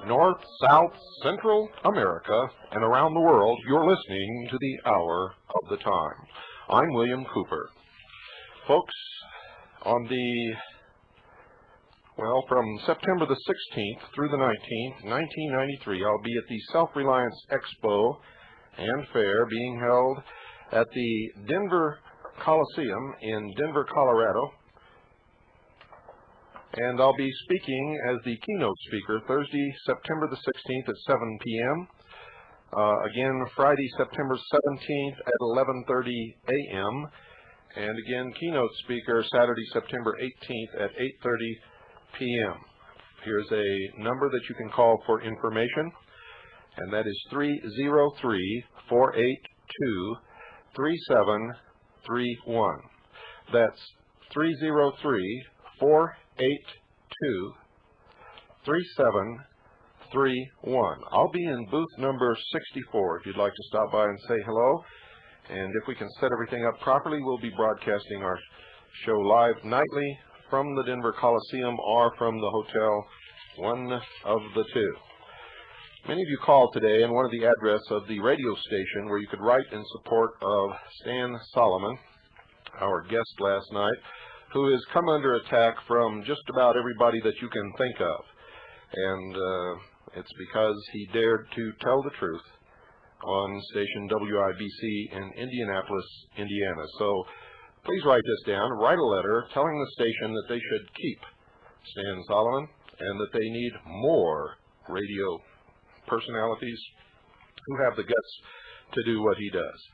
North, South, Central America, and around the world, you're listening to the Hour of the Time. I'm William Cooper. Folks, on from September the 16th through the 19th, 1993, I'll be at the Self-Reliance Expo and Fair being held at the Denver Coliseum in Denver, Colorado. And I'll be speaking as the keynote speaker Thursday, September the 16th at 7 p.m. Again, Friday, September 17th at 11:30 a.m. And again, keynote speaker Saturday, September 18th at 8:30 p.m. Here's a number that you can call for information, and that is 303-482-3731. That's 303-482-3731. I'll be in booth number 64 if you'd like to stop by and say hello. And if we can set everything up properly, we'll be broadcasting our show live nightly from the Denver Coliseum or from the hotel, one of the two. Many of you called today and wanted the address of the radio station where you could write in support of Stan Solomon, our guest last night, who has come under attack from just about everybody that you can think of. And it's because he dared to tell the truth on station WIBC in Indianapolis, Indiana. So please write this down. Write a letter telling the station that they should keep Stan Solomon and that they need more radio personalities who have the guts to do what he does.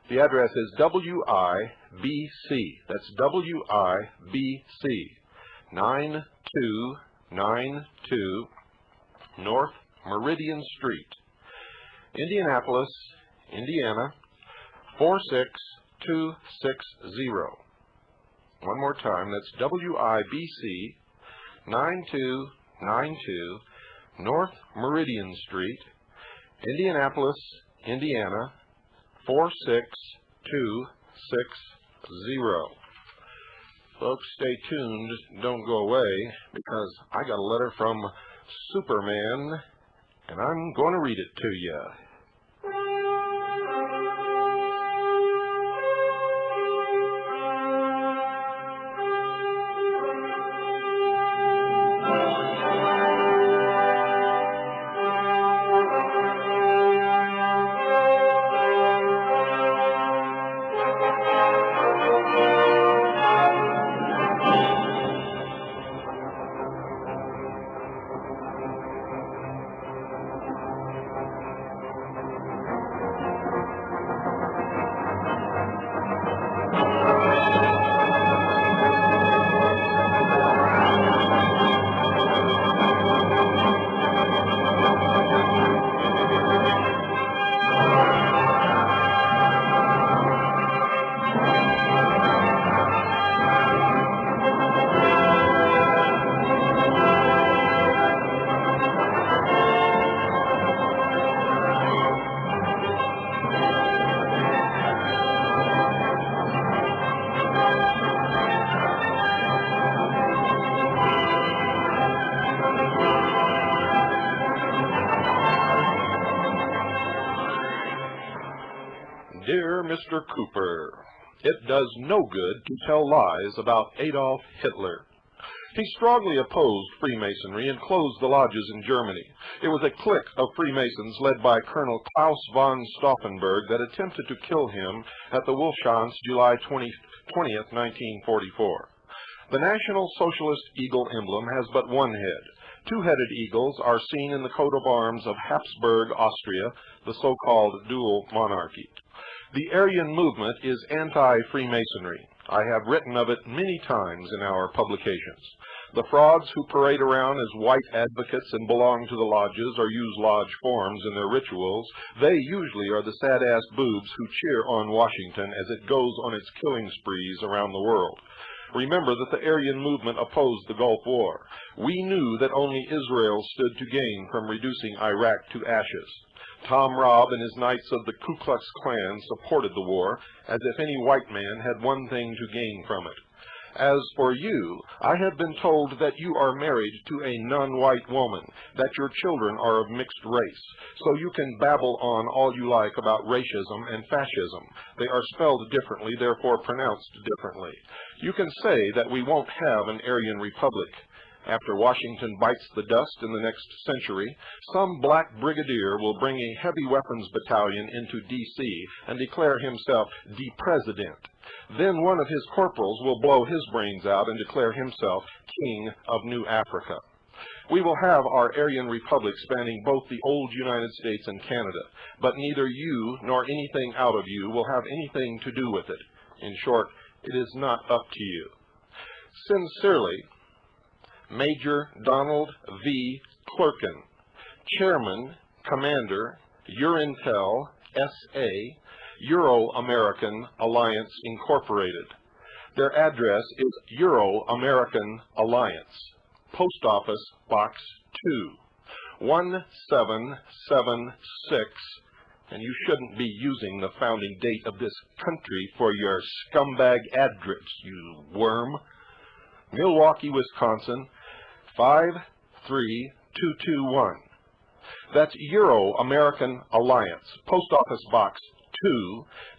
The address is WIBC. That's WIBC, 9292 North Meridian Street, Indianapolis, Indiana, 46260. One more time, that's WIBC, 9292 North Meridian Street, Indianapolis, Indiana, 46260. Folks, stay tuned. Don't go away, because I got a letter from Superman, and I'm going to read it to you. Dear Mr. Cooper, it does no good to tell lies about Adolf Hitler. He strongly opposed Freemasonry and closed the lodges in Germany. It was a clique of Freemasons led by Colonel Klaus von Stauffenberg that attempted to kill him at the Wolfschanze July 20th, 1944. The National Socialist Eagle emblem has but one head. Two-headed eagles are seen in the coat of arms of Habsburg, Austria, the so-called dual monarchy. The Aryan movement is anti-Freemasonry. I have written of it many times in our publications. The frauds who parade around as white advocates and belong to the lodges or use lodge forms in their rituals, they usually are the sad-ass boobs who cheer on Washington as it goes on its killing sprees around the world. Remember that the Aryan movement opposed the Gulf War. We knew that only Israel stood to gain from reducing Iraq to ashes. Tom Robb and his Knights of the Ku Klux Klan supported the war, as if any white man had one thing to gain from it. As for you, I have been told that you are married to a non-white woman, that your children are of mixed race, so you can babble on all you like about racism and fascism. They are spelled differently, therefore pronounced differently. You can say that we won't have an Aryan republic. After Washington bites the dust in the next century, some black brigadier will bring a heavy weapons battalion into D.C. and declare himself the president. Then one of his corporals will blow his brains out and declare himself king of New Africa. We will have our Aryan republic spanning both the old United States and Canada, but neither you nor anything out of you will have anything to do with it. In short, it is not up to you. Sincerely, Major Donald V. Clerkin, Chairman, Commander, Urintel, S.A., Euro-American Alliance Incorporated. Their address is Euro-American Alliance, Post Office Box 2, 1776, and you shouldn't be using the founding date of this country for your scumbag address, you worm. Milwaukee, Wisconsin, 53221. That's Euro-American Alliance, Post Office Box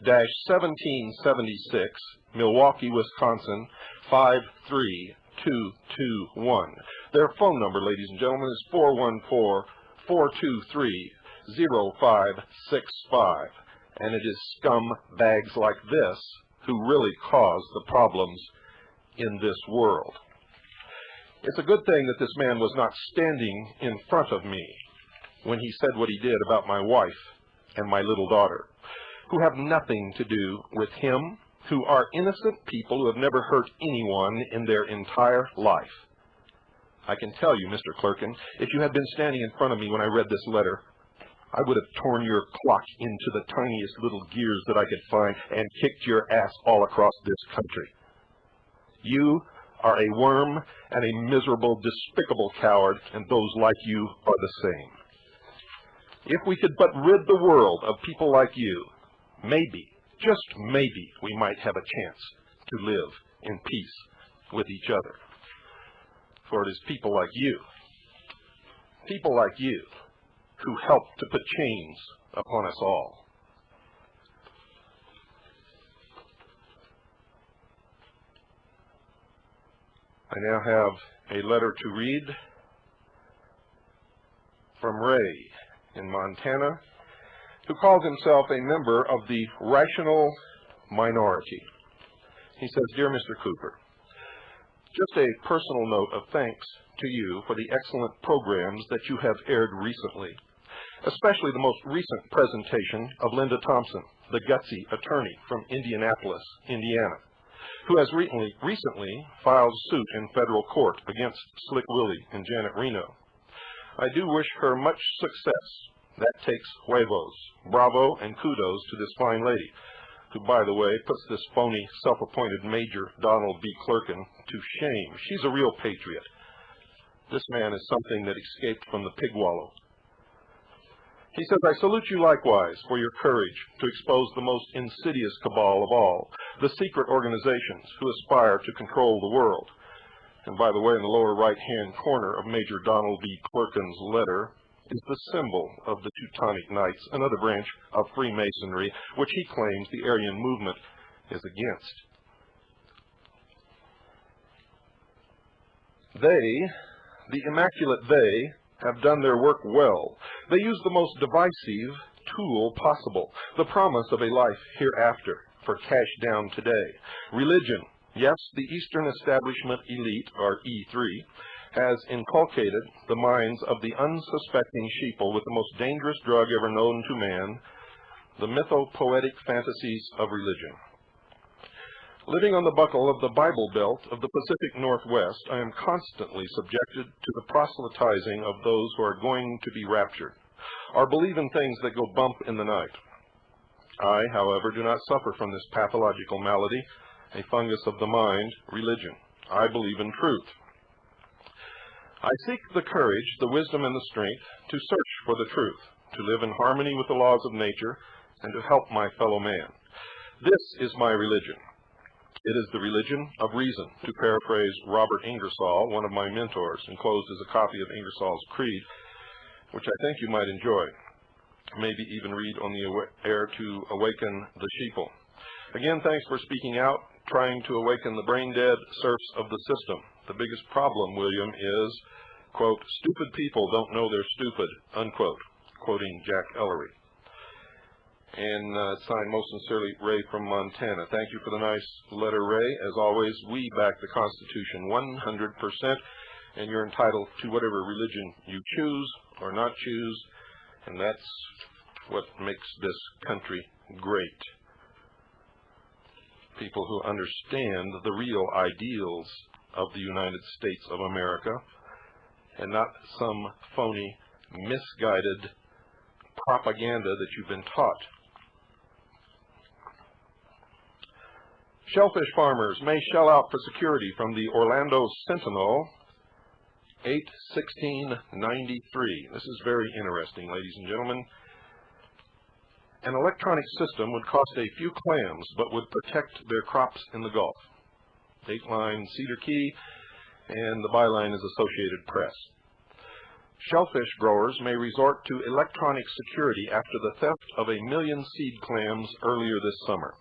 2-1776, Milwaukee, Wisconsin, 53221. Their phone number, ladies and gentlemen, is 414-423-0565. And it is scumbags like this who really cause the problems in this world. It's a good thing that this man was not standing in front of me when he said what he did about my wife and my little daughter, who have nothing to do with him, who are innocent people who have never hurt anyone in their entire life. I can tell you, Mr. Clerkin, if you had been standing in front of me when I read this letter, I would have torn your clock into the tiniest little gears that I could find and kicked your ass all across this country. You are a worm and a miserable, despicable coward, and those like you are the same. If we could but rid the world of people like you, maybe, just maybe, we might have a chance to live in peace with each other. For it is people like you, who help to put chains upon us all. I now have a letter to read from Ray in Montana, who calls himself a member of the rational minority. He says, "Dear Mr. Cooper, just a personal note of thanks to you for the excellent programs that you have aired recently, especially the most recent presentation of Linda Thompson, the gutsy attorney from Indianapolis, Indiana, who has recently filed suit in federal court against Slick Willie and Janet Reno. I do wish her much success. That takes huevos. Bravo and kudos to this fine lady, who, by the way, puts this phony self-appointed Major Donald B. Clerkin to shame. She's a real patriot. This man is something that escaped from the pig wallow." He says, "I salute you likewise for your courage to expose the most insidious cabal of all, the secret organizations who aspire to control the world." And by the way, in the lower right-hand corner of Major Donald B. Clerkin's letter is the symbol of the Teutonic Knights, another branch of Freemasonry, which he claims the Aryan movement is against. They, the immaculate they, have done their work well. They use the most divisive tool possible, the promise of a life hereafter, for cash down today. Religion, yes, the Eastern Establishment Elite, or E3, has inculcated the minds of the unsuspecting sheeple with the most dangerous drug ever known to man, the mythopoetic fantasies of religion. Living on the buckle of the Bible Belt of the Pacific Northwest, I am constantly subjected to the proselytizing of those who are going to be raptured, or believe in things that go bump in the night. I, however, do not suffer from this pathological malady, a fungus of the mind, religion. I believe in truth. I seek the courage, the wisdom, and the strength to search for the truth, to live in harmony with the laws of nature, and to help my fellow man. This is my religion. It is the religion of reason, to paraphrase Robert Ingersoll, one of my mentors. Enclosed is a copy of Ingersoll's Creed, which I think you might enjoy. Maybe even read on the air to awaken the sheeple. Again, thanks for speaking out, trying to awaken the brain-dead serfs of the system. The biggest problem, William, is, quote, stupid people don't know they're stupid, unquote, quoting Jack Ellery. And signed most sincerely, Ray from Montana. Thank you for the nice letter, Ray. As always, we back the Constitution 100%, and you're entitled to whatever religion you choose or not choose, and that's what makes this country great. People who understand the real ideals of the United States of America, and not some phony, misguided propaganda that you've been taught. Shellfish farmers may shell out for security from the Orlando Sentinel, 8/16/93. This is very interesting, ladies and gentlemen. An electronic system would cost a few clams, but would protect their crops in the Gulf. Dateline Cedar Key, and the byline is Associated Press. Shellfish growers may resort to electronic security after the theft of 1 million seed clams earlier this summer.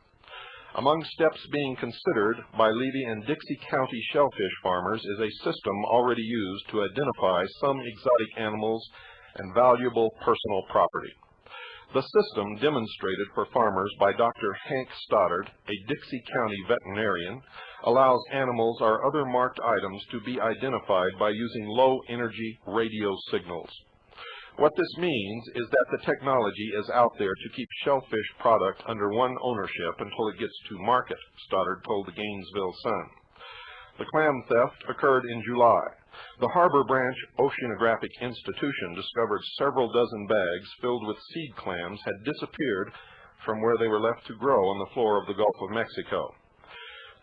Among steps being considered by Levy and Dixie County shellfish farmers is a system already used to identify some exotic animals and valuable personal property. The system, demonstrated for farmers by Dr. Hank Stoddard, a Dixie County veterinarian, allows animals or other marked items to be identified by using low-energy radio signals. What this means is that the technology is out there to keep shellfish product under one ownership until it gets to market, Stoddard told the Gainesville Sun. The clam theft occurred in July. The Harbor Branch Oceanographic Institution discovered several dozen bags filled with seed clams had disappeared from where they were left to grow on the floor of the Gulf of Mexico.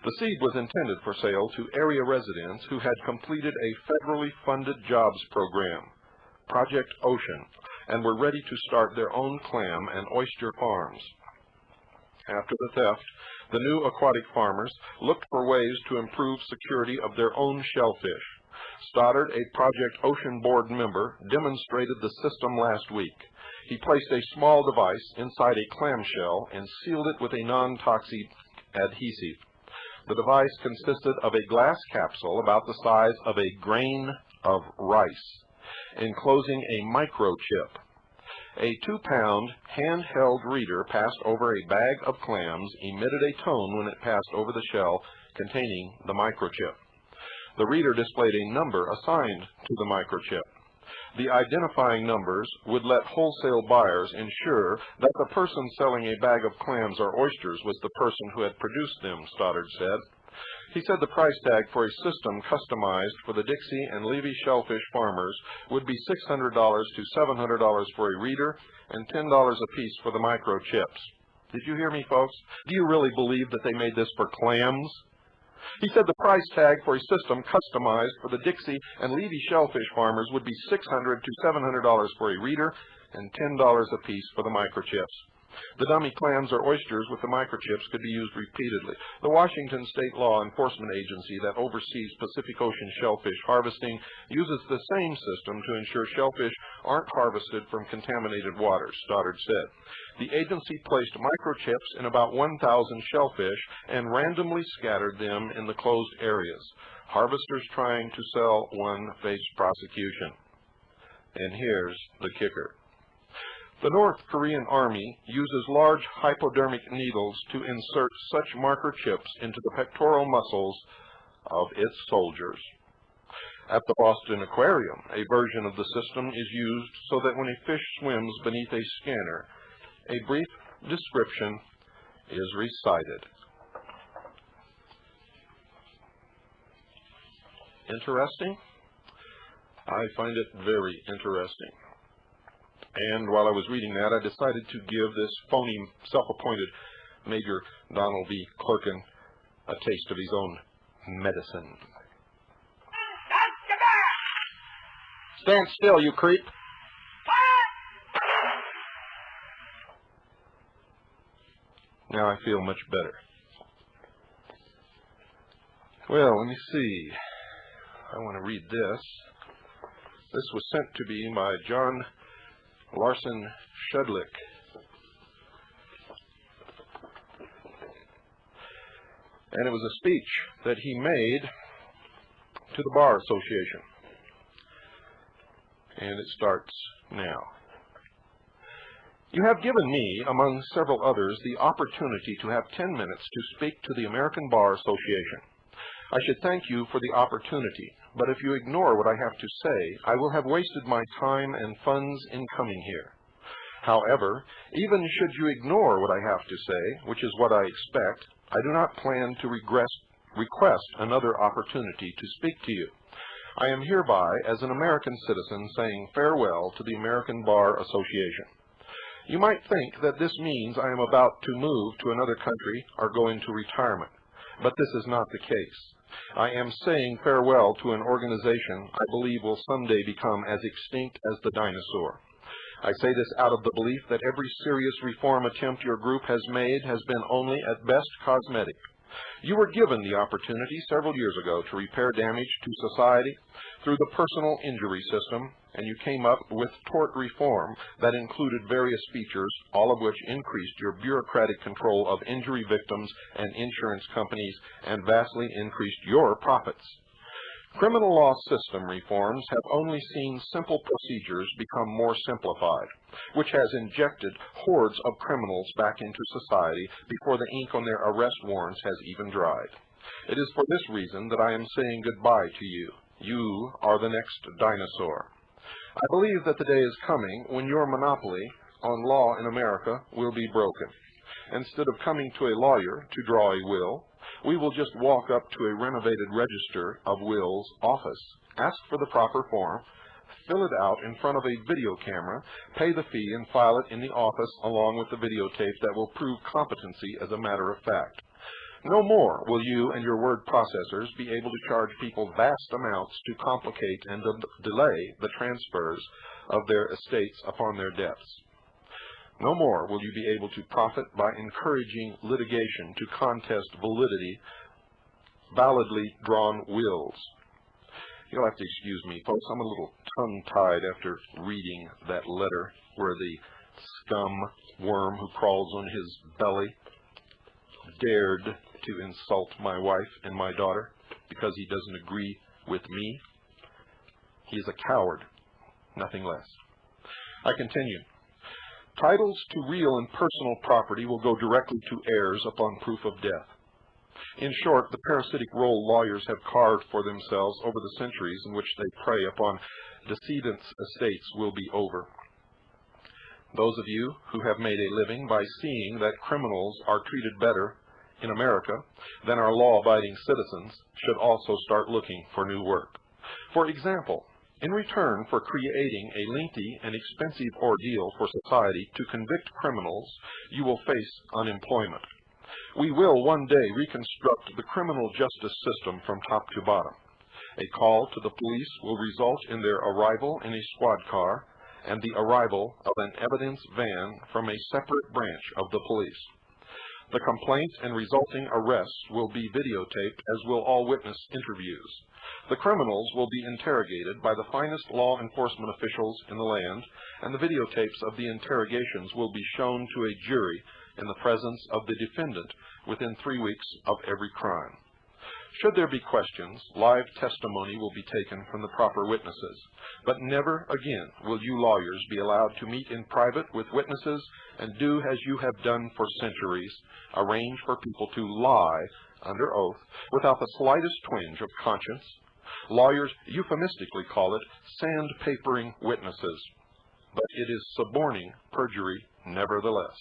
The seed was intended for sale to area residents who had completed a federally funded jobs program, Project Ocean, and were ready to start their own clam and oyster farms. After the theft, the new aquatic farmers looked for ways to improve security of their own shellfish. Stoddard, a Project Ocean board member, demonstrated the system last week. He placed a small device inside a clamshell and sealed it with a non-toxic adhesive. The device consisted of a glass capsule about the size of a grain of rice, enclosing a microchip. A 2-pound handheld reader passed over a bag of clams emitted a tone when it passed over the shell containing the microchip. The reader displayed a number assigned to the microchip. The identifying numbers would let wholesale buyers ensure that the person selling a bag of clams or oysters was the person who had produced them, Stoddard said. He said the price tag for a system customized for the Dixie and Levy shellfish farmers would be $600 to $700 for a reader and $10 apiece for the microchips. Did you hear me, folks? Do you really believe that they made this for clams? He said the price tag for a system customized for the Dixie and Levy shellfish farmers would be $600 to $700 for a reader and $10 apiece for the microchips. The dummy clams or oysters with the microchips could be used repeatedly. The Washington State Law Enforcement Agency that oversees Pacific Ocean shellfish harvesting uses the same system to ensure shellfish aren't harvested from contaminated waters, Stoddard said. The agency placed microchips in about 1,000 shellfish and randomly scattered them in the closed areas. Harvesters trying to sell one face prosecution. And here's the kicker. The North Korean Army uses large hypodermic needles to insert such marker chips into the pectoral muscles of its soldiers. At the Boston Aquarium, a version of the system is used so that when a fish swims beneath a scanner, a brief description is recited. Interesting? I find it very interesting. And while I was reading that, I decided to give this phony, self-appointed Major Donald B. Clerkin a taste of his own medicine. Stand still, you creep. Now I feel much better. Well, let me see. I want to read this. This was sent to me by John Larson Shudlick. And it was a speech that he made to the Bar Association. And it starts now. You have given me, among several others, the opportunity to have 10 minutes to speak to the American Bar Association. I should thank you for the opportunity, but if you ignore what I have to say, I will have wasted my time and funds in coming here. However, even should you ignore what I have to say, which is what I expect, I do not plan to request another opportunity to speak to you. I am hereby, as an American citizen, saying farewell to the American Bar Association. You might think that this means I am about to move to another country or go into retirement, but this is not the case. I am saying farewell to an organization I believe will someday become as extinct as the dinosaur. I say this out of the belief that every serious reform attempt your group has made has been only at best cosmetic. You were given the opportunity several years ago to repair damage to society through the personal injury system, and you came up with tort reform that included various features, all of which increased your bureaucratic control of injury victims and insurance companies and vastly increased your profits. Criminal law system reforms have only seen simple procedures become more simplified, which has injected hordes of criminals back into society before the ink on their arrest warrants has even dried. It is for this reason that I am saying goodbye to you. You are the next dinosaur. I believe that the day is coming when your monopoly on law in America will be broken. Instead of coming to a lawyer to draw a will, we will just walk up to a renovated register of wills office, ask for the proper form, fill it out in front of a video camera, pay the fee, and file it in the office along with the videotape that will prove competency as a matter of fact. No more will you and your word processors be able to charge people vast amounts to complicate and delay the transfers of their estates upon their deaths. No more will you be able to profit by encouraging litigation to contest validly drawn wills. You'll have to excuse me, folks. I'm a little tongue-tied after reading that letter where the scum worm who crawls on his belly dared to insult my wife and my daughter because he doesn't agree with me. He is a coward, nothing less. I continue. Titles to real and personal property will go directly to heirs upon proof of death. In short, the parasitic role lawyers have carved for themselves over the centuries in which they prey upon decedents' estates will be over. Those of you who have made a living by seeing that criminals are treated better in America than our law-abiding citizens should also start looking for new work. For example, in return for creating a lengthy and expensive ordeal for society to convict criminals, you will face unemployment. We will one day reconstruct the criminal justice system from top to bottom. A call to the police will result in their arrival in a squad car and the arrival of an evidence van from a separate branch of the police. The complaint and resulting arrests will be videotaped, as will all witness interviews. The criminals will be interrogated by the finest law enforcement officials in the land, and the videotapes of the interrogations will be shown to a jury in the presence of the defendant within 3 weeks of every crime. Should there be questions, live testimony will be taken from the proper witnesses. But never again will you lawyers be allowed to meet in private with witnesses and do as you have done for centuries, arrange for people to lie under oath without the slightest twinge of conscience, Lawyers euphemistically call it sandpapering witnesses, but it is suborning perjury nevertheless.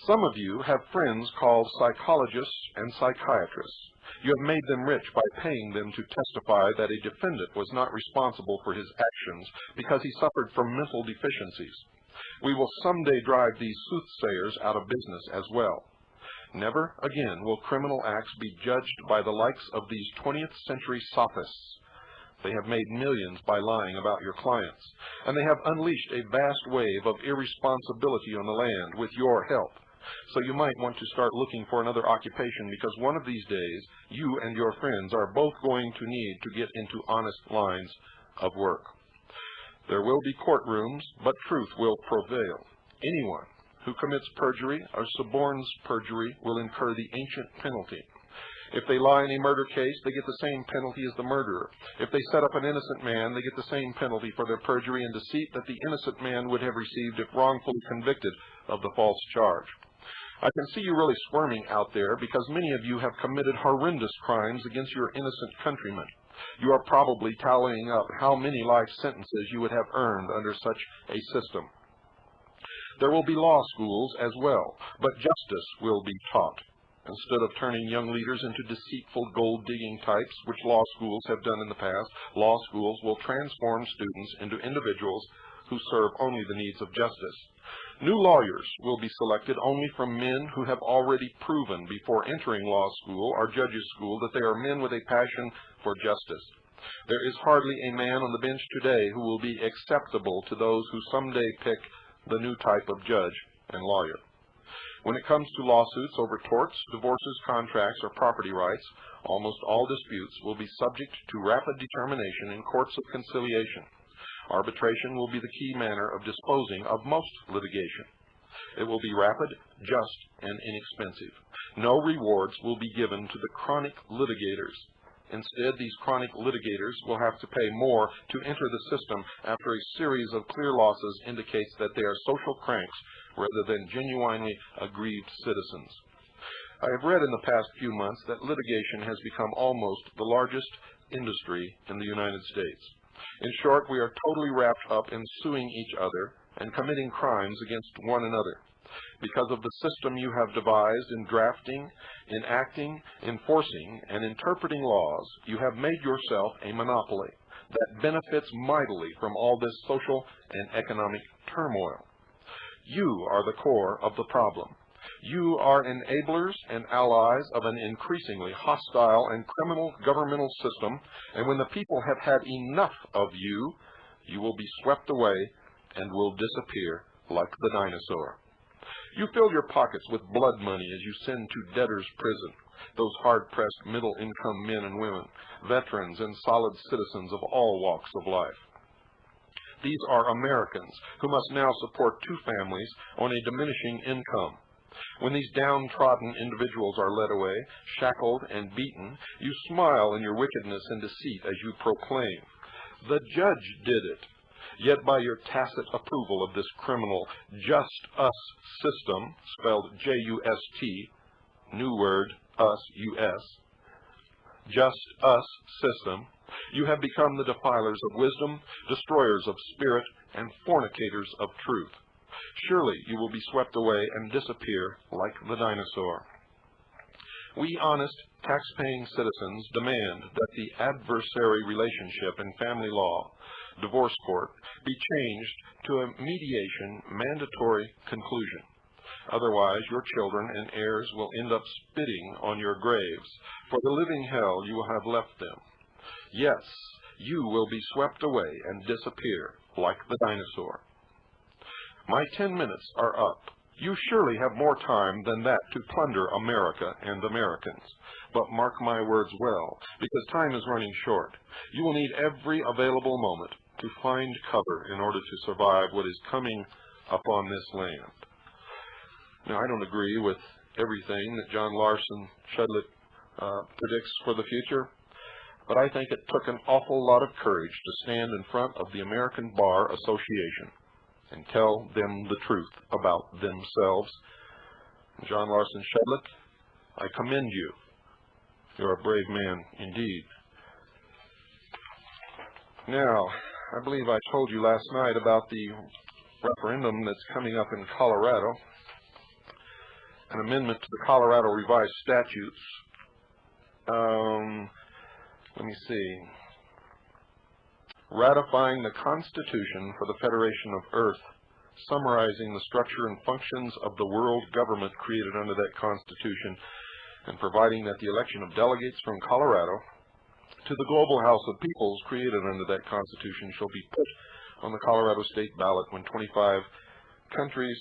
Some of you have friends called psychologists and psychiatrists. You have made them rich by paying them to testify that a defendant was not responsible for his actions because he suffered from mental deficiencies. We will someday drive these soothsayers out of business as well. Never again will criminal acts be judged by the likes of these 20th century sophists. They have made millions by lying about your clients, and they have unleashed a vast wave of irresponsibility on the land with your help. So you might want to start looking for another occupation, because one of these days you and your friends are both going to need to get into honest lines of work. There will be courtrooms, but truth will prevail. Anyone who commits perjury or suborns perjury will incur the ancient penalty. If they lie in a murder case, they get the same penalty as the murderer. If they set up an innocent man, they get the same penalty for their perjury and deceit that the innocent man would have received if wrongfully convicted of the false charge. I can see you really squirming out there, because many of you have committed horrendous crimes against your innocent countrymen. You are probably tallying up how many life sentences you would have earned under such a system. There will be law schools as well, but justice will be taught. Instead of turning young leaders into deceitful gold-digging types, which law schools have done in the past, law schools will transform students into individuals who serve only the needs of justice. New lawyers will be selected only from men who have already proven before entering law school or judges' school that they are men with a passion for justice. There is hardly a man on the bench today who will be acceptable to those who someday pick the new type of judge and lawyer. When it comes to lawsuits over torts, divorces, contracts, or property rights, almost all disputes will be subject to rapid determination in courts of conciliation. Arbitration will be the key manner of disposing of most litigation. It will be rapid, just, and inexpensive. No rewards will be given to the chronic litigators. Instead, these chronic litigators will have to pay more to enter the system after a series of clear losses indicates that they are social cranks rather than genuinely aggrieved citizens. I have read in the past few months that litigation has become almost the largest industry in the United States. In short, we are totally wrapped up in suing each other and committing crimes against one another. Because of the system you have devised in drafting, enacting, enforcing, and interpreting laws, you have made yourself a monopoly that benefits mightily from all this social and economic turmoil. You are the core of the problem. You are enablers and allies of an increasingly hostile and criminal governmental system, and when the people have had enough of you, you will be swept away and will disappear like the dinosaur. You fill your pockets with blood money as you send to debtor's prison those hard-pressed middle-income men and women, veterans and solid citizens of all walks of life. These are Americans who must now support two families on a diminishing income. When these downtrodden individuals are led away, shackled and beaten, you smile in your wickedness and deceit as you proclaim, "The judge did it." Yet by your tacit approval of this criminal just us system, spelled J-U-S-T, new word, us, U-S, just us system, you have become the defilers of wisdom, destroyers of spirit, and fornicators of truth. Surely you will be swept away and disappear like the dinosaur. We honest, tax-paying citizens demand that the adversary relationship in family law, divorce court, be changed to a mediation mandatory conclusion. Otherwise, your children and heirs will end up spitting on your graves for the living hell you will have left them. Yes, you will be swept away and disappear like the dinosaur. My 10 minutes are up. You surely have more time than that to plunder America and Americans. But mark my words well, because time is running short. You will need every available moment to find cover in order to survive what is coming upon this land. Now, I don't agree with everything that John Larson Shudlett predicts for the future, but I think it took an awful lot of courage to stand in front of the American Bar Association and tell them the truth about themselves. John Larson Shudlett, I commend you. You're a brave man indeed. Now, I believe I told you last night about the referendum that's coming up in Colorado, an amendment to the Colorado Revised Statutes. Let me see. Ratifying the Constitution for the Federation of Earth, summarizing the structure and functions of the world government created under that Constitution, and providing that the election of delegates from Colorado to the global House of Peoples created under that Constitution shall be put on the Colorado state ballot when 25 countries,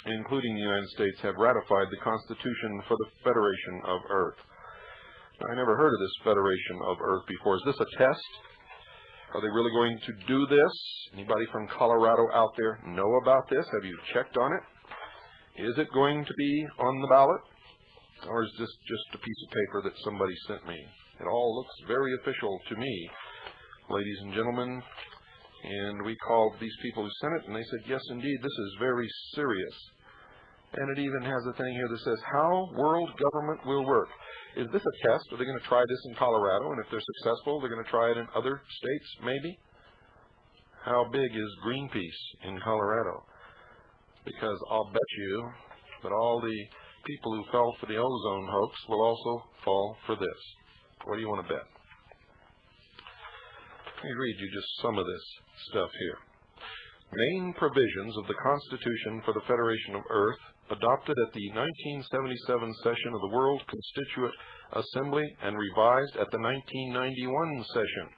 including the United States, have ratified the Constitution for the Federation of Earth. Now, I never heard of this Federation of Earth before. Is this a test? Are they really going to do this? Anybody from Colorado out there know about this? Have you checked on it? Is it going to be on the ballot? Or is this just a piece of paper that somebody sent me? It all looks very official to me, ladies and gentlemen. And we called these people who sent it, and they said, yes, indeed, this is very serious. And it even has a thing here that says, how world government will work. Is this a test? Are they going to try this in Colorado? And if they're successful, they're going to try it in other states, maybe? How big is Greenpeace in Colorado? Because I'll bet you that all the people who fell for the ozone hoax will also fall for this. What do you want to bet? Let me read you just some of this stuff here. Main provisions of the Constitution for the Federation of Earth, adopted at the 1977 session of the World Constituent Assembly and revised at the 1991 session.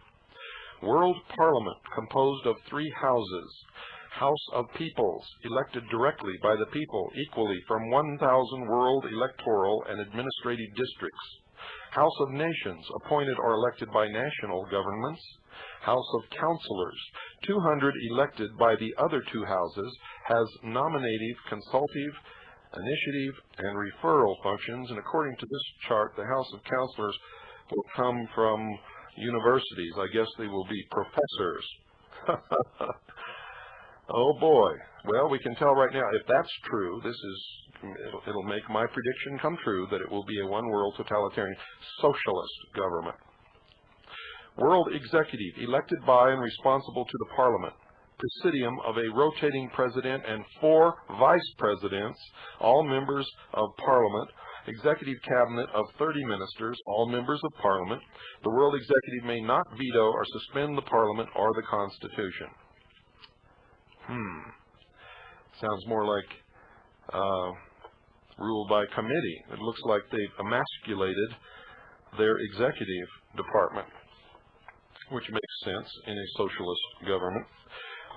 World Parliament, composed of 3 houses. House of Peoples, elected directly by the people, equally from 1,000 world electoral and administrative districts. House of Nations, appointed or elected by national governments. House of Councilors, 200 elected by the other 2 houses, has nominative, consultative, initiative, and referral functions. And according to this chart, the House of Councilors will come from universities. I guess they will be professors. Oh boy. Well, we can tell right now, if that's true, it'll make my prediction come true that it will be a one-world totalitarian socialist government. World Executive, elected by and responsible to the Parliament. Presidium of a rotating president and 4 vice presidents, all members of Parliament. Executive cabinet of 30 ministers, all members of Parliament. The World Executive may not veto or suspend the Parliament or the Constitution. Sounds more like rule by committee. It looks like they've emasculated their executive department, which makes sense in a socialist government.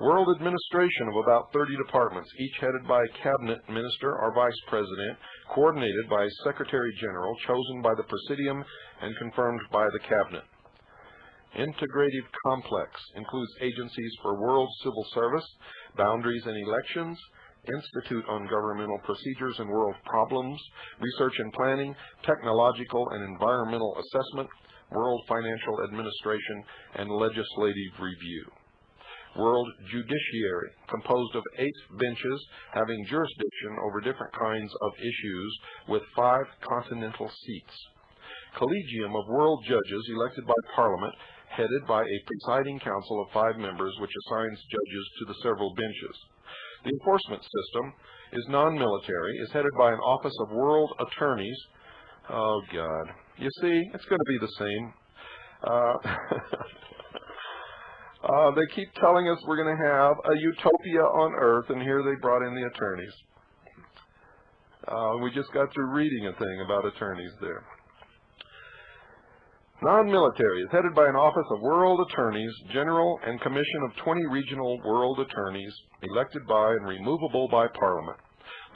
World administration of about 30 departments, each headed by a cabinet minister or vice president, coordinated by a secretary general chosen by the presidium and confirmed by the cabinet. Integrative complex includes agencies for world civil service, boundaries and elections, Institute on Governmental Procedures and World Problems, Research and Planning, Technological and Environmental Assessment, World Financial Administration, and Legislative Review. World Judiciary, composed of 8 benches having jurisdiction over different kinds of issues with 5 continental seats. Collegium of World Judges elected by Parliament, headed by a presiding council of 5 members which assigns judges to the several benches. The enforcement system is non-military, is headed by an office of world attorneys. Oh, God. You see, it's going to be the same. They keep telling us we're going to have a utopia on Earth, and here they brought in the attorneys. We just got through reading a thing about attorneys there. Non-military is headed by an office of world attorneys, general and commission of 20 regional world attorneys, elected by and removable by Parliament.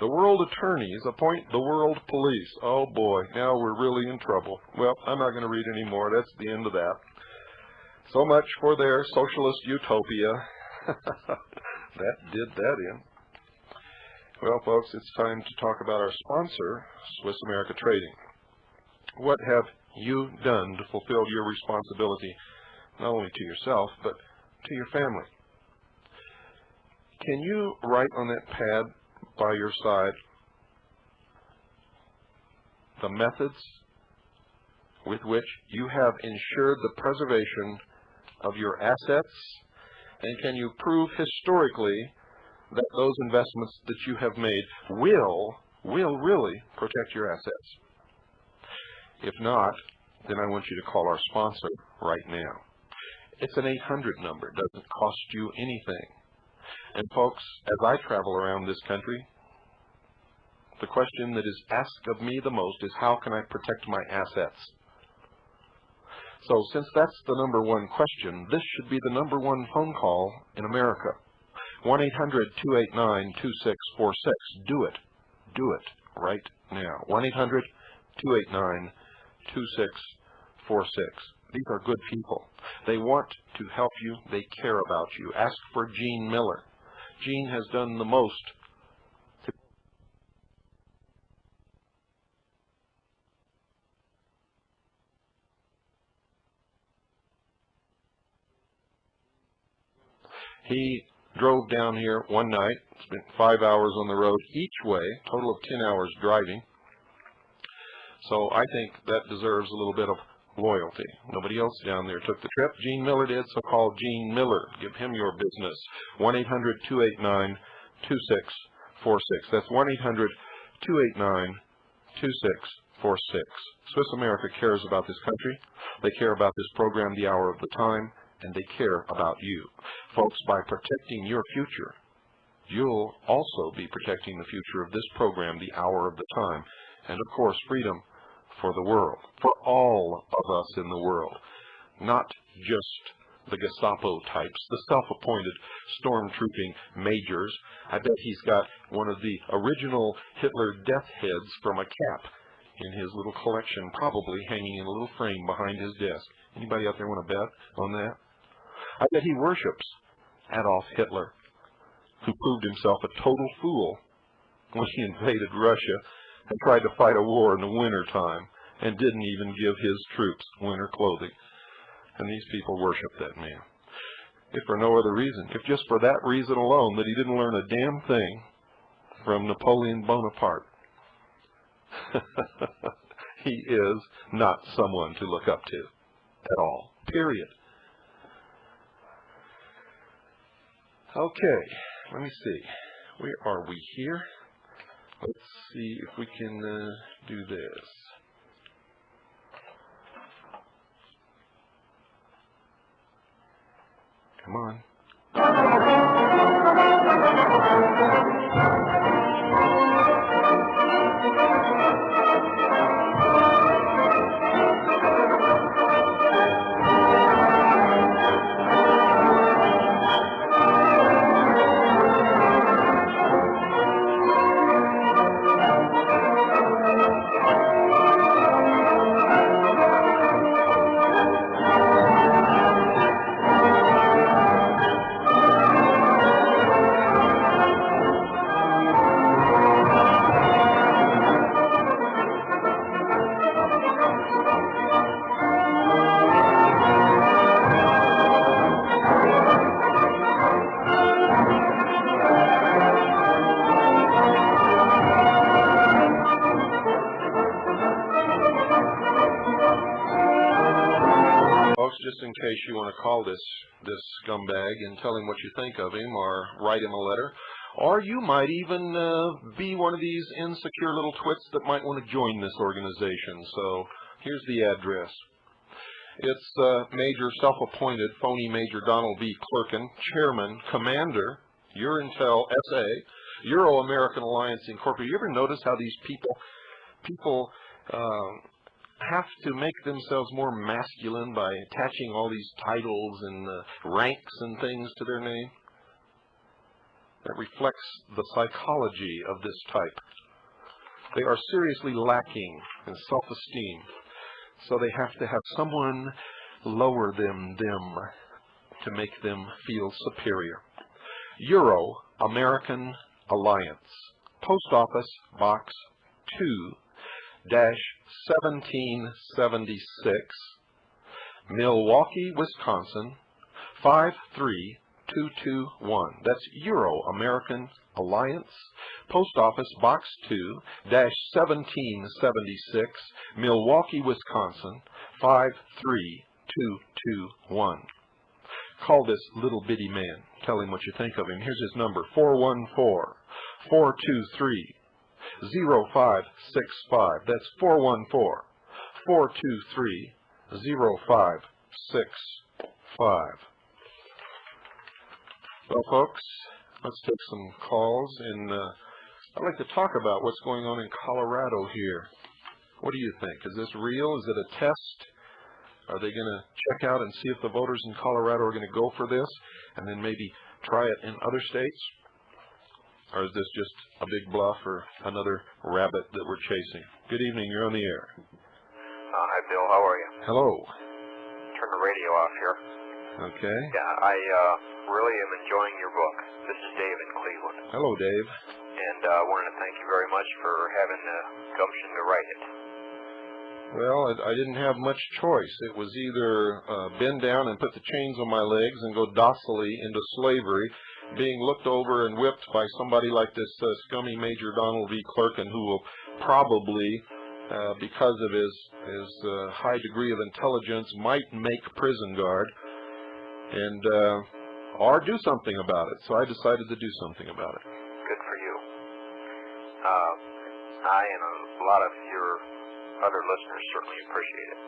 The world attorneys appoint the world police. Oh boy, now we're really in trouble. Well, I'm not going to read any more. That's the end of that. So much for their socialist utopia. That did that in. Well, folks, it's time to talk about our sponsor, Swiss America Trading. What have you done to fulfill your responsibility, not only to yourself, but to your family? Can you write on that pad by your side the methods with which you have ensured the preservation of your assets? And can you prove historically that those investments that you have made will really protect your assets? If not, then I want you to call our sponsor right now. It's an 800 number. It doesn't cost you anything. And folks, as I travel around this country, the question that is asked of me the most is, how can I protect my assets? So since that's the number one question, this should be the number one phone call in America. 1-800-289-2646. Do it. Do it right now. 1-800-289-2646. These are good people. They want to help you. They care about you. Ask for Gene Miller. Gene has done the most. He drove down here one night, spent 5 hours on the road each way, total of 10 hours driving. So I think that deserves a little bit of loyalty. Nobody else down there took the trip. Gene Miller did, so call Gene Miller. Give him your business. 1-800-289-2646. That's 1-800-289-2646. Swiss America cares about this country. They care about this program, The Hour of the Time, and they care about you. Folks, by protecting your future, you'll also be protecting the future of this program, The Hour of the Time, and of course, freedom for the world, for all of us in the world, not just the Gestapo types, the self-appointed stormtrooping majors. I bet he's got one of the original Hitler death heads from a cap in his little collection, probably hanging in a little frame behind his desk. Anybody out there want to bet on that? I bet he worships Adolf Hitler, who proved himself a total fool when he invaded Russia and tried to fight a war in the winter time and didn't even give his troops winter clothing. And these people worship that man. If for no other reason, if just for that reason alone, that he didn't learn a damn thing from Napoleon Bonaparte. He is not someone to look up to at all, period. Okay, let me see. Where are we here? Let's see if we can do this. Come on. Just in case you want to call this scumbag and tell him what you think of him, or write him a letter, or you might even be one of these insecure little twits that might want to join this organization. So here's the address. It's Major Self-Appointed Phony Major Donald B. Clerkin, Chairman, Commander, Urintel SA, Euro-American Alliance Incorporated. You ever notice how these people have to make themselves more masculine by attaching all these titles and ranks and things to their name? That reflects the psychology of this type. They are seriously lacking in self-esteem, so they have to have someone lower them to make them feel superior. Euro-American Alliance, Post Office Box 2-1776, Milwaukee, Wisconsin 53221. That's Euro-American Alliance, Post Office Box 2-1776, Milwaukee, Wisconsin 53221. Call this little bitty man. Tell him what you think of him. Here's his number, 414-423-0565. That's 414-423-0565. Well, folks, let's take some calls, and I'd like to talk about what's going on in Colorado here. What do you think? Is this real? Is it a test? Are they going to check out and see if the voters in Colorado are going to go for this and then maybe try it in other states? Or is this just a big bluff or another rabbit that we're chasing? Good evening. You're on the air. Hi, Bill. How are you? Hello. Turn the radio off here. Okay. Yeah, I really am enjoying your book. This is Dave in Cleveland. Hello, Dave. And I wanted to thank you very much for having the gumption to write it. Well, I didn't have much choice. It was either bend down and put the chains on my legs and go docilely into slavery, being looked over and whipped by somebody like this scummy Major Donald V. Clerkin, who will probably, because of his high degree of intelligence, might make prison guard, and or do something about it. So I decided to do something about it. Good for you. I and a lot of your other listeners certainly appreciate it.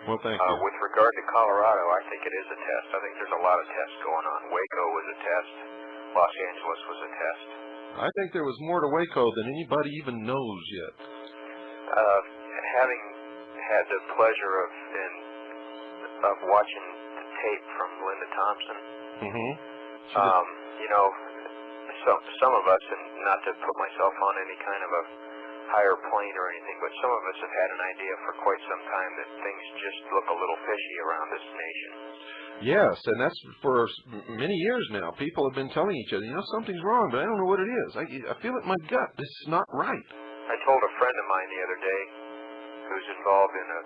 Well, thank you. With regard to Colorado, I think it is a test. I think there's a lot of tests going on. Waco was a test. Los Angeles was a test. I think there was more to Waco than anybody even knows yet. Having had the pleasure of watching the tape from Linda Thompson, you know, some of us, and not to put myself on any kind of a higher plane or anything, but some of us have had an idea for quite some time that things just look a little fishy around this nation. Yes, and that's for many years now. People have been telling each other, you know, something's wrong, but I don't know what it is. I feel it in my gut. This is not right. I told a friend of mine the other day who's involved in a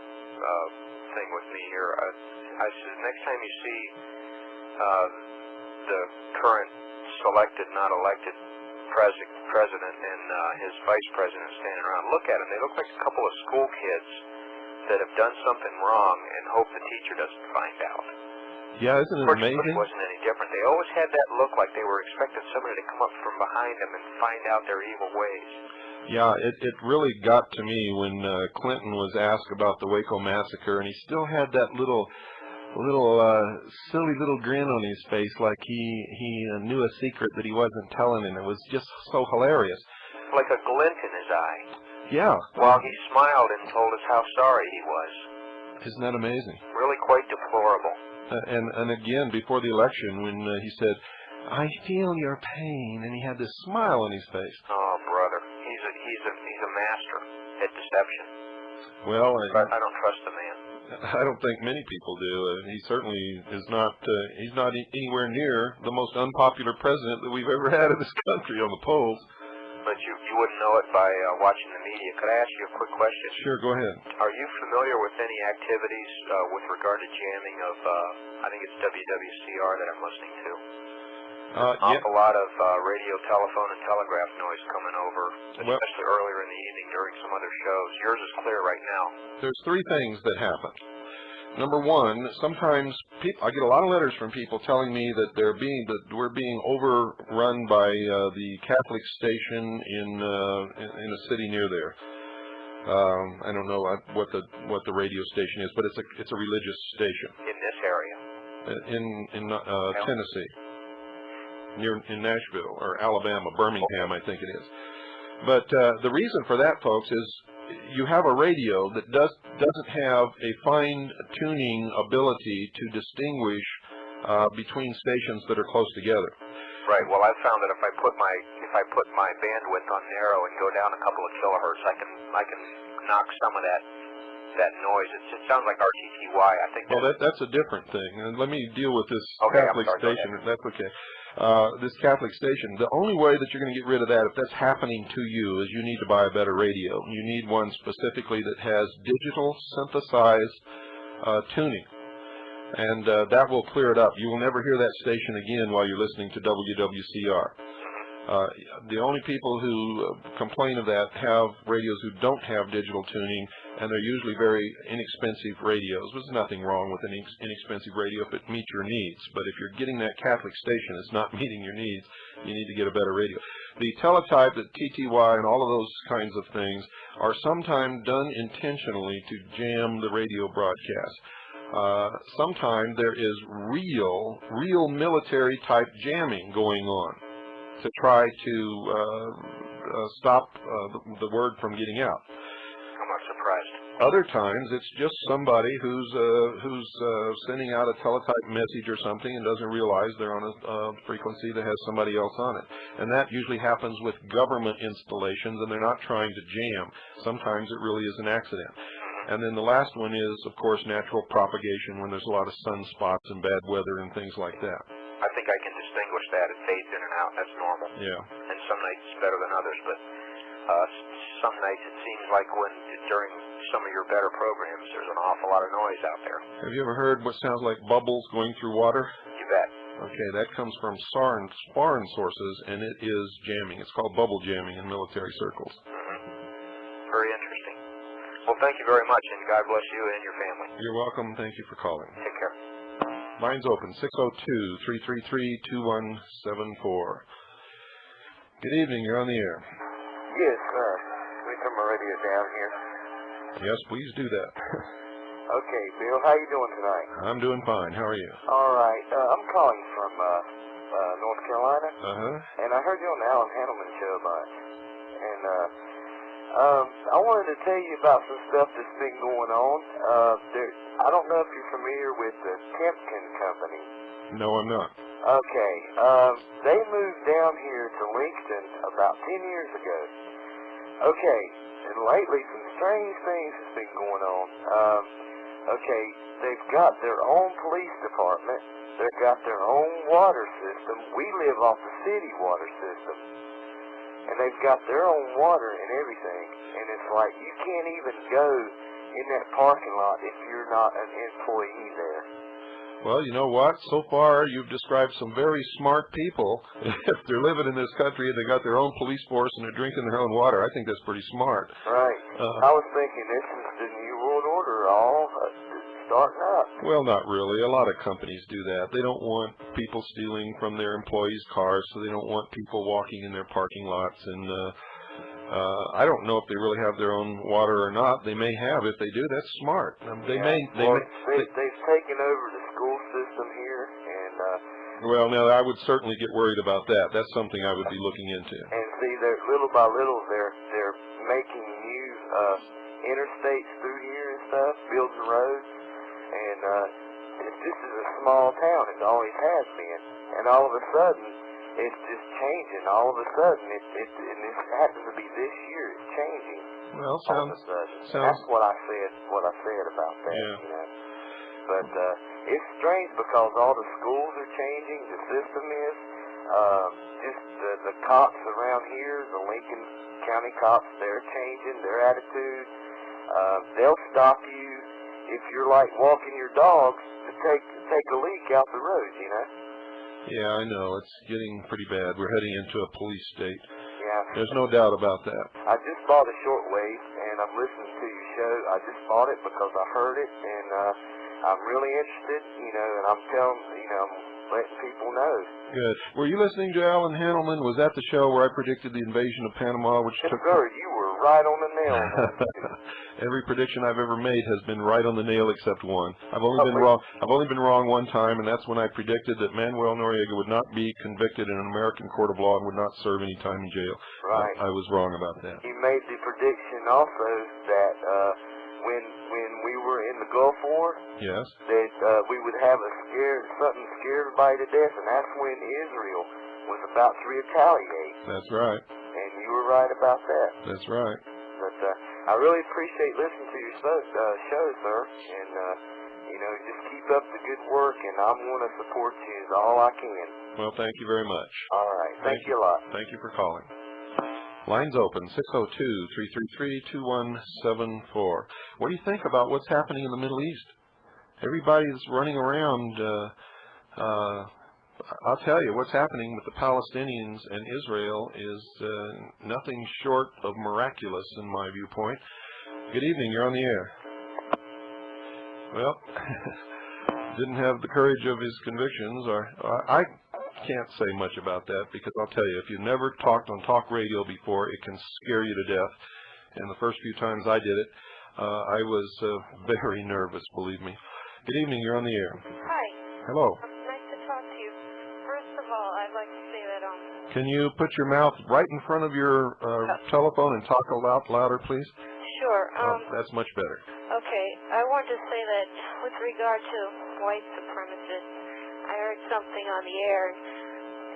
thing with me here, I said, next time you see the current selected, not elected president and his vice president standing around, look at them. They look like a couple of school kids that have done something wrong and hope the teacher doesn't find out. Yeah, isn't it amazing? It wasn't any different. They always had that look like they were expecting somebody to come up from behind them and find out their evil ways. Yeah, it really got to me when Clinton was asked about the Waco massacre, and he still had that silly little grin on his face, like he knew a secret that he wasn't telling, and it was just so hilarious. Like a glint in his eye. Yeah. While he smiled and told us how sorry he was. Isn't that amazing? Really quite deplorable. And again, before the election, when he said, "I feel your pain," and he had this smile on his face. Oh, brother, he's a master at deception. Well, I don't trust the man. I don't think many people do. He certainly is not. He's not anywhere near the most unpopular president that we've ever had in this country on the polls. But you wouldn't know it by watching the media. Could I ask you a quick question? Sure, go ahead. Are you familiar with any activities with regard to jamming of, I think it's WWCR that I'm listening to? There's an awful lot of radio, telephone, and telegraph noise coming over, especially earlier in the evening during some other shows. Yours is clear right now. There's three things that happen. Number one, sometimes I get a lot of letters from people telling me that we're being overrun by the Catholic station in a city near there. I don't know what the radio station is, but it's a religious station. In this area. In Tennessee, in Nashville or Alabama, Birmingham, I think it is. But the reason for that, folks, is you have a radio that doesn't have a fine-tuning ability to distinguish between stations that are close together. Right. Well, I've found that if I put my bandwidth on narrow and go down a couple of kilohertz, I can knock some of that noise. It sounds like RTTY. I think. Well, that's a different thing. And let me deal with this Catholic station. That's okay. This Catholic station, the only way that you're going to get rid of that, if that's happening to you, is you need to buy a better radio. You need one specifically that has digital synthesized tuning, and that will clear it up. You will never hear that station again while you're listening to WWCR. The only people who complain of that have radios who don't have digital tuning, and they're usually very inexpensive radios. There's nothing wrong with an inexpensive radio if it meets your needs, but if you're getting that Catholic station that's not meeting your needs, you need to get a better radio. The teletype, the TTY, and all of those kinds of things are sometimes done intentionally to jam the radio broadcast. Sometimes there is real military type jamming going on to try to stop the word from getting out. I'm not surprised. Other times it's just somebody who's sending out a teletype message or something and doesn't realize they're on a frequency that has somebody else on it. And that usually happens with government installations, and they're not trying to jam. Sometimes it really is an accident. And then the last one is, of course, natural propagation, when there's a lot of sunspots and bad weather and things like that. I think I can distinguish that. It fades in and out. That's normal. Yeah. And some nights it's better than others, but some nights it seems like during some of your better programs, there's an awful lot of noise out there. Have you ever heard what sounds like bubbles going through water? You bet. Okay, that comes from foreign sources, and it is jamming. It's called bubble jamming in military circles. Very interesting. Well, thank you very much, and God bless you and your family. You're welcome. Thank you for calling. Take care. Line's open, 602-333-2174. Good evening. You're on the air. Yes, sir. Can we turn my radio down here? Yes, please do that. Okay, Bill, how you doing tonight? I'm doing fine. How are you? All right. I'm calling from North Carolina. And I heard you on the Alan Handelman show a bunch. And I wanted to tell you about some stuff that's been going on. I don't know if you're familiar with the Kempton Company. No, I'm not. Okay. They moved down here to Lincoln about 10 years ago. Okay. And lately, some strange things have been going on. Okay, they've got their own police department. They've got their own water system. We live off the city water system. And they've got their own water and everything. And it's like you can't even go in that parking lot if you're not an employee there. Well, you know what? So far, you've described some very smart people. If they're living in this country and they got their own police force and they're drinking their own water, I think that's pretty smart. Right. I was thinking this is the New World Order all starting up. Well, not really. A lot of companies do that. They don't want people stealing from their employees' cars, so they don't want people walking in their parking lots. And I don't know if they really have their own water or not. They may have. If they do, that's smart. They've taken over the school system here, and well, now I would certainly get worried about that. That's something I would be looking into. And see, they're little by little, they're making new interstates through here and stuff, building roads, and this is a small town. It always has been, and all of a sudden, it's just changing. All of a sudden, and this happens to be this year. It's changing. Well, sounds. That's what I said. What I said about that. Yeah. You know. But it's strange because all the schools are changing. The system is just the cops around here, the Lincoln County cops. They're changing their attitude. They'll stop you if you're like walking your dogs to take a leak out the road. You know. Yeah, I know. It's getting pretty bad. We're heading into a police state. Yeah. There's no doubt about that. I just bought a shortwave, and I'm listening to your show. I just bought it because I heard it, and I'm really interested, you know, and I'm letting people know. Good. Were you listening to Alan Handelman? Was that the show where I predicted the invasion of Panama, which Yes, took... sir, you were right on the nail. Every prediction I've ever made has been right on the nail except one. I've only been wrong one time, and that's when I predicted that Manuel Noriega would not be convicted in an American court of law and would not serve any time in jail. Right. I was wrong about that. You made the prediction also that when we were in the Gulf War, yes, that we would have something scare everybody to death, and that's when Israel was about to retaliate. That's right. And you were right about that. That's right. But I really appreciate listening to your show, sir. And, you know, just keep up the good work, and I'm going to support you as all I can. Well, thank you very much. All right. Thank you a lot. Thank you for calling. Line's open, 602-333-2174. What do you think about what's happening in the Middle East? Everybody's running around I'll tell you, what's happening with the Palestinians and Israel is nothing short of miraculous in my viewpoint. Good evening, you're on the air. Well, didn't have the courage of his convictions, or I can't say much about that, because I'll tell you, if you've never talked on talk radio before, it can scare you to death. And the first few times I did it, I was very nervous, believe me. Good evening, you're on the air. Hi. Hello. Nice to talk to you. First of all, I'd like to say that Can you put your mouth right in front of your telephone and talk a lot louder, please? Sure. That's much better. Okay. I wanted to say that with regard to white supremacists, I heard something on the air.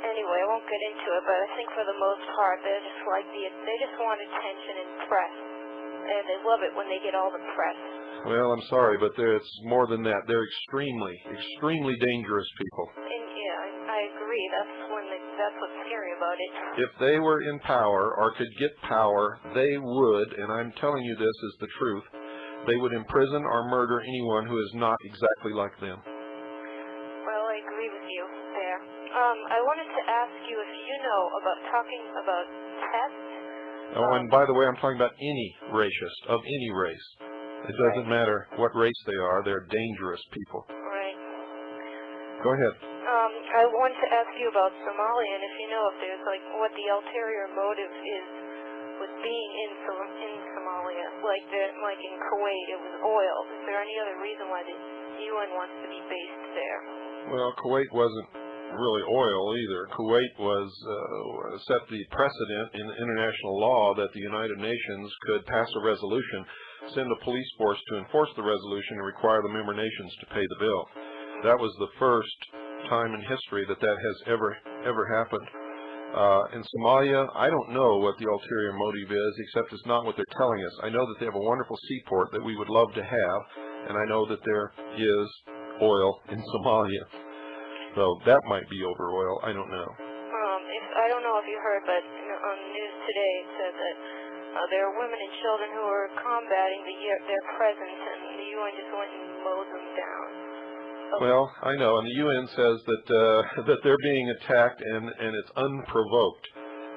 Anyway, I won't get into it, but I think for the most part, they're just like they just want attention and press, and they love it when they get all the press. Well, I'm sorry, but it's more than that. They're extremely, extremely dangerous people. And yeah, I agree. That's what's scary about it. If they were in power or could get power, they would, and I'm telling you this is the truth, they would imprison or murder anyone who is not exactly like them. Well, I agree with you there. I wanted to ask you if you know about talking about tests. Oh, and by the way, I'm talking about any racist, of any race. It doesn't matter what race they are, they're dangerous people. Right. Go ahead. I wanted to ask you about Somalia, and if you know if there's, like, what the ulterior motive is with being in Somalia. Like in Kuwait, it was oil. Is there any other reason why the UN wants to be based there? Well, Kuwait wasn't really oil either. Kuwait was set the precedent in international law that the United Nations could pass a resolution, send a police force to enforce the resolution, and require the member nations to pay the bill. That was the first time in history that has ever happened. In Somalia, I don't know what the ulterior motive is, except it's not what they're telling us. I know that they have a wonderful seaport that we would love to have, and I know that there is oil in Somalia. So that might be over oil. I don't know. I don't know if you heard, but on the news today it said that there are women and children who are combating their presence, and the UN just went and mowed them down. Well, I know, and the UN says that they're being attacked and it's unprovoked.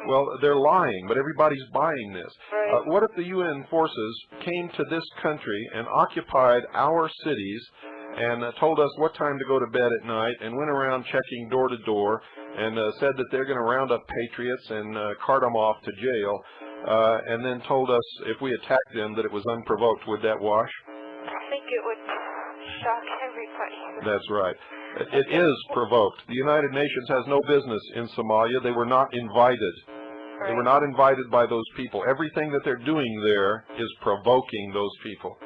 Well, they're lying, but everybody's buying this. Right. What if the UN forces came to this country and occupied our cities and told us what time to go to bed at night and went around checking door to door and said that they're going to round up patriots and cart them off to jail, and then told us if we attacked them that it was unprovoked? Would that wash? I think it would shock everybody. That's right. It is provoked. The United Nations has no business in Somalia. They were not invited. Right. They were not invited by those people. Everything that they're doing there is provoking those people.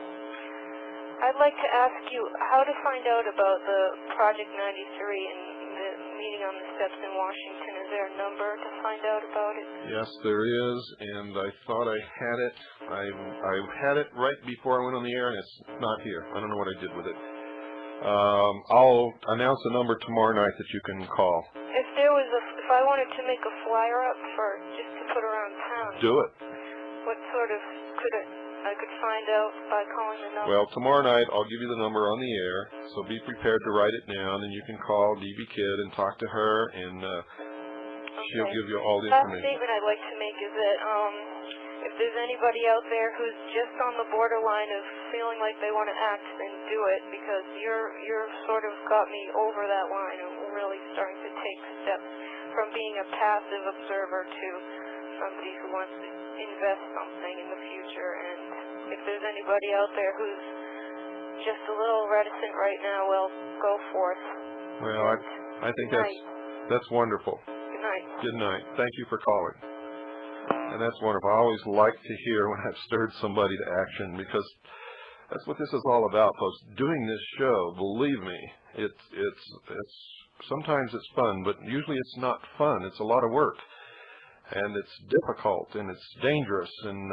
I'd like to ask you how to find out about the Project 93 and the meeting on the steps in Washington. Is there a number to find out about it? Yes, there is, and I thought I had it. I had it right before I went on the air, and it's not here. I don't know what I did with it. I'll announce a number tomorrow night that you can call. If I wanted to make a flyer up just to put around town. Do it. What sort of I could find out by calling the number? Well, tomorrow night I'll give you the number on the air, so be prepared to write it down, and you can call DB Kidd and talk to her, and she'll give you all the information. Last statement I'd like to make is that if there's anybody out there who's just on the borderline of feeling like they want to act, then do it, because you're sort of got me over that line and really starting to take steps from being a passive observer to somebody who wants to invest something in the future. And if there's anybody out there who's just a little reticent right now, well, go forth. Well, I think that's wonderful. Good night. Good night. Thank you for calling. And that's wonderful. I always like to hear when I've stirred somebody to action, because that's what this is all about, folks. Doing this show, believe me, it's sometimes it's fun, but usually it's not fun. It's a lot of work, and it's difficult, and it's dangerous, and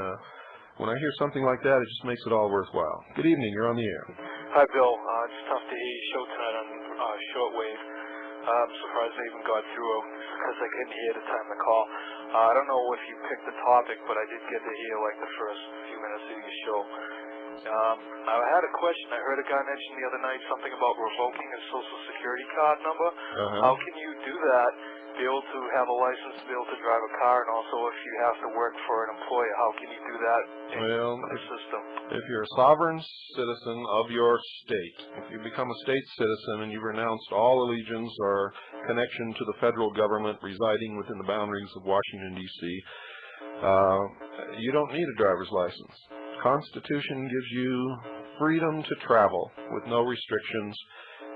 when I hear something like that, it just makes it all worthwhile. Good evening. You're on the air. Hi, Bill. It's tough to hear your show tonight on shortwave. I'm surprised I even got through because I couldn't hear the time to call. I don't know if you picked the topic, but I did get to hear like the first few minutes of your show. I had a question. I heard a guy mention the other night something about revoking a Social Security card number. How can you do that, be able to have a license to be able to drive a car, and also if you have to work for an employer, how can you do that in the system? If you're a sovereign citizen of your state, if you become a state citizen and you've renounced all allegiance or connection to the federal government residing within the boundaries of Washington, D.C., you don't need a driver's license. The Constitution gives you freedom to travel with no restrictions,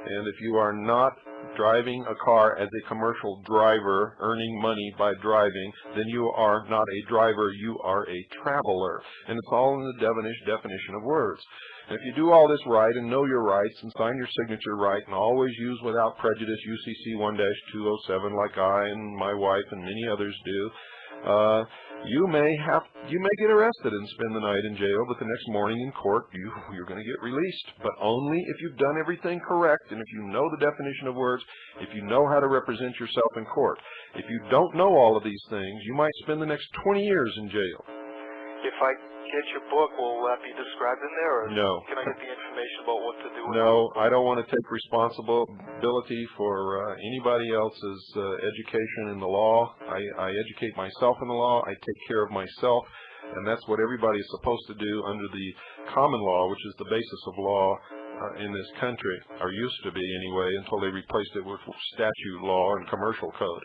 and if you are not driving a car as a commercial driver, earning money by driving, then you are not a driver, you are a traveler. And it's all in the definition of words. And if you do all this right and know your rights and sign your signature right and always use without prejudice UCC 1-207 like I and my wife and many others do, you may get arrested and spend the night in jail, but the next morning in court you're going to get released. But only if you've done everything correct and if you know the definition of words, if you know how to represent yourself in court. If you don't know all of these things, you might spend the next 20 years in jail. If I get your book, will that be described in there, or no? Can I get the information about what to do with it? No, I don't want to take responsibility for anybody else's education in the law. I educate myself in the law. I take care of myself, and that's what everybody is supposed to do under the common law, which is the basis of law in this country, or used to be anyway, until they replaced it with statute law and commercial code.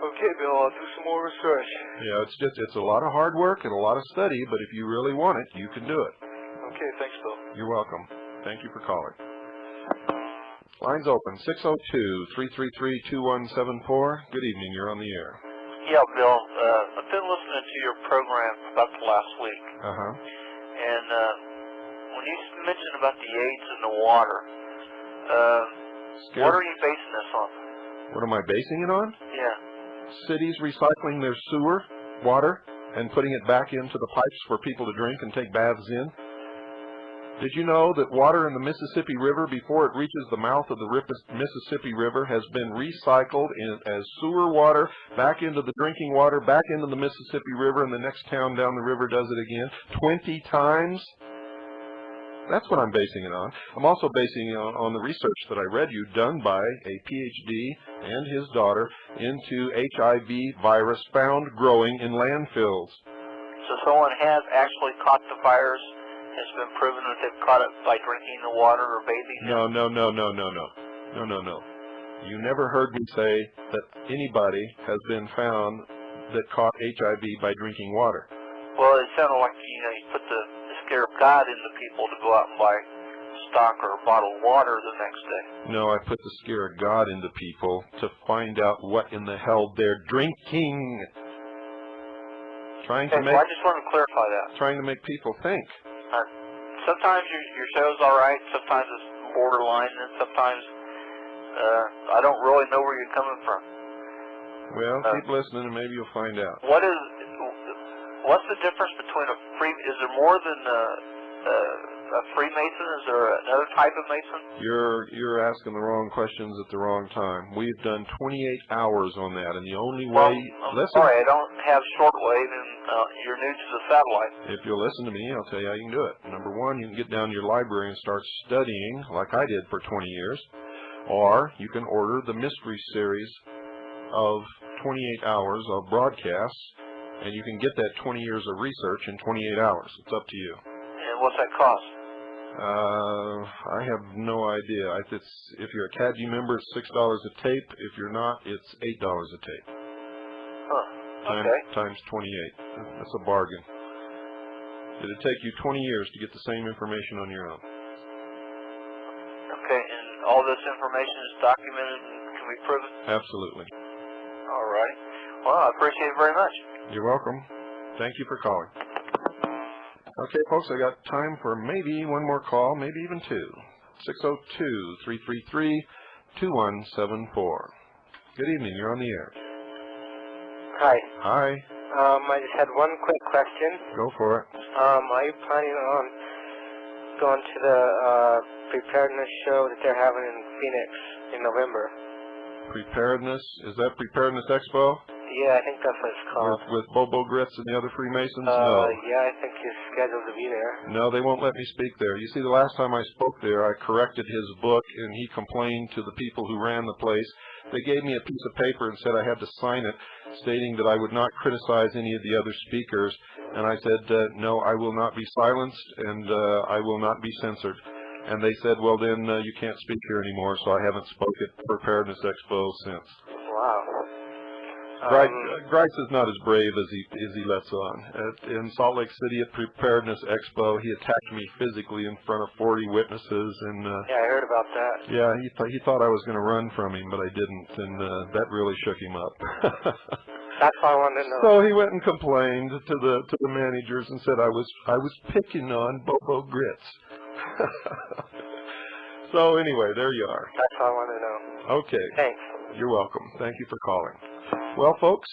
Okay, Bill, I'll do some more research. Yeah, it's a lot of hard work and a lot of study, but if you really want it, you can do it. Okay, thanks, Bill. You're welcome. Thank you for calling. Line's open, 602-333-2174. Good evening, you're on the air. Yeah, Bill, I've been listening to your program about the last week. And when you mentioned about the AIDS in the water, what are you basing this on? What am I basing it on? Yeah. Cities recycling their sewer water and putting it back into the pipes for people to drink and take baths in. Did you know that water in the Mississippi River, before it reaches the mouth of the Mississippi River, has been recycled as sewer water back into the drinking water, back into the Mississippi River, and the next town down the river does it again 20 times? That's what I'm basing it on. I'm also basing it on the research that I read you done by a PhD and his daughter into HIV virus found growing in landfills. So someone has actually caught the virus. It's been proven that they've caught it by drinking the water or bathing in it? No. You never heard me say that anybody has been found that caught HIV by drinking water. Well, it sounded like, you put the scare of God into people to go out and buy stock or bottled water the next day. No, I put the scare of God into people to find out what in the hell they're drinking. I just wanted to clarify that. Trying to make people think. Sometimes your show's all right, sometimes it's borderline, and sometimes I don't really know where you're coming from. Well, keep listening and maybe you'll find out. What's the difference between is there more than a Freemason? Is there another type of Mason? You're asking the wrong questions at the wrong time. We've done 28 hours on that, and the only way... Sorry, I don't have shortwave, and you're new to the satellite. If you'll listen to me, I'll tell you how you can do it. Number one, you can get down to your library and start studying, like I did for 20 years, or you can order the mystery series of 28 hours of broadcasts, and you can get that 20 years of research in 28 hours. It's up to you. And what's that cost? I have no idea. If you're a CADG member, it's $6 a tape. If you're not, it's $8 a tape. Times 28. That's a bargain. It'd take you 20 years to get the same information on your own. Okay, and all this information is documented and can be proven? Absolutely. All right. Well, I appreciate it very much. You're welcome. Thank you for calling. Okay, folks, I got time for maybe one more call, maybe even two. 602-333-2174. Good evening. You're on the air. Hi. Hi. I just had one quick question. Go for it. Are you planning on going to the preparedness show that they're having in Phoenix in November? Preparedness? Is that Preparedness Expo? Yeah, I think that's what it's called. With Bobo Grits and the other Freemasons? No. Yeah, I think he's scheduled to be there. No, they won't let me speak there. You see, the last time I spoke there, I corrected his book, and he complained to the people who ran the place. They gave me a piece of paper and said I had to sign it, stating that I would not criticize any of the other speakers. And I said, no, I will not be silenced, and I will not be censored. And they said, well, then you can't speak here anymore, so I haven't spoke at Preparedness Expo since. Wow. Grice is not as brave as he lets on. In Salt Lake City at Preparedness Expo, he attacked me physically in front of 40 witnesses, and yeah, I heard about that. Yeah, he thought I was going to run from him, but I didn't, and that really shook him up. That's what I wanted to know. So he went and complained to the managers and said I was picking on Bobo Grits. So anyway, there you are. That's all I wanted to know. Okay. Thanks. You're welcome. Thank you for calling. Well, folks,